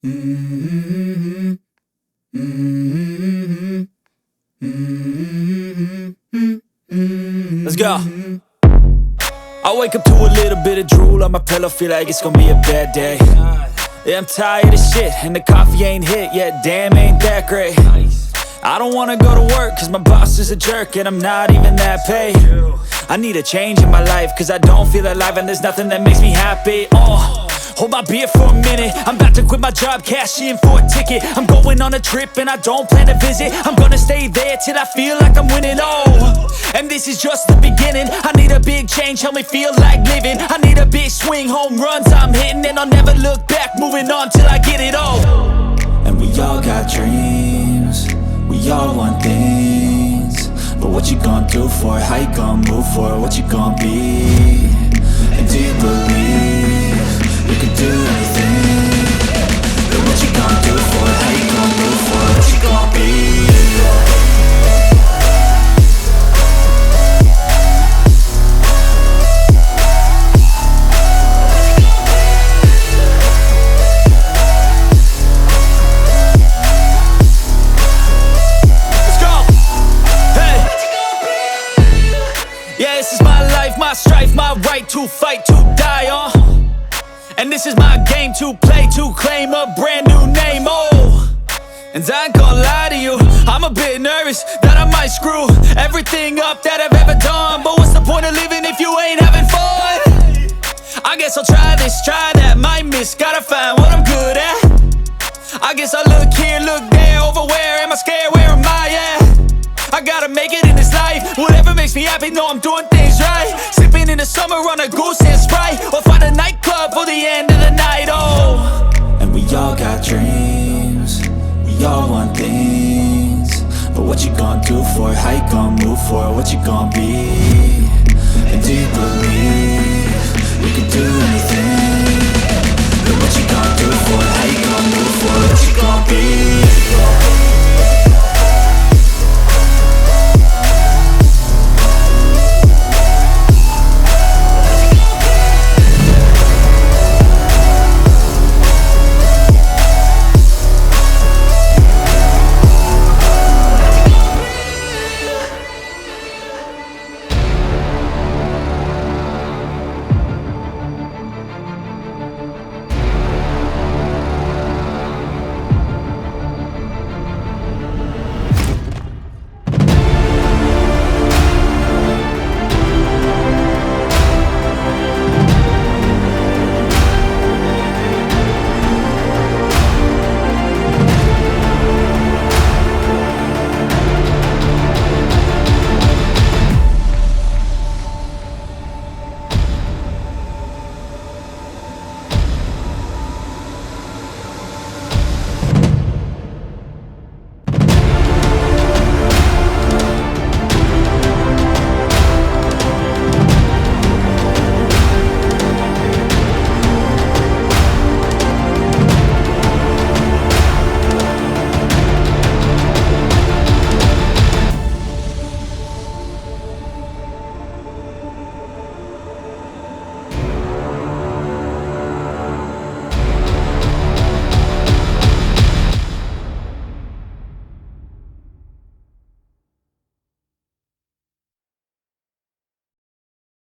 Mm-hmm. Mm-hmm. Mm-hmm. Let's go. I wake up to a little bit of drool on my pillow, feel like it's gonna be a bad day. Yeah, I'm tired of shit, and the coffee ain't hit yet, damn, ain't that great. I don't wanna go to work, cause my boss is a jerk, and I'm not even that paid. I need a change in my life, cause I don't feel alive, and there's nothing that makes me happy. Hold my beer for a minute, I'm about to quit my job, cash in for a ticket. I'm going on a trip and I don't plan to visit. I'm gonna stay there till I feel like I'm winning, and this is just the beginning. I need a big change, help me feel like living. I need a big swing, home runs I'm hitting, and I'll never look back, moving on till I get it all. And we all got dreams, we all want things, but what you gonna do for it? How you gonna move for it? What you gonna be? And do you believe you can do anything? But what you gonna do for it? How you gonna move for it? What you gonna be? Yeah, this is my life, my strife, my right to fight, to die on. And this is my game to play, to claim a brand new name, And I ain't gonna lie to you, I'm a bit nervous that I might screw everything up that I've ever done. But what's the point of living if you ain't having fun? I guess I'll try this, try that, might miss, gotta find what I'm good at. I guess I look here, look there, over where am I scared, where am I at? I gotta make it in this life, whatever makes me happy, know I'm doing things right. Sipping in the summer on a goose and Sprite, or find a nightclub for the end of the night, And we all got dreams, we all want things, but what you gonna do for it? How you gonna move for it? What you gonna be? And do you believe you can do anything? But what you gonna do?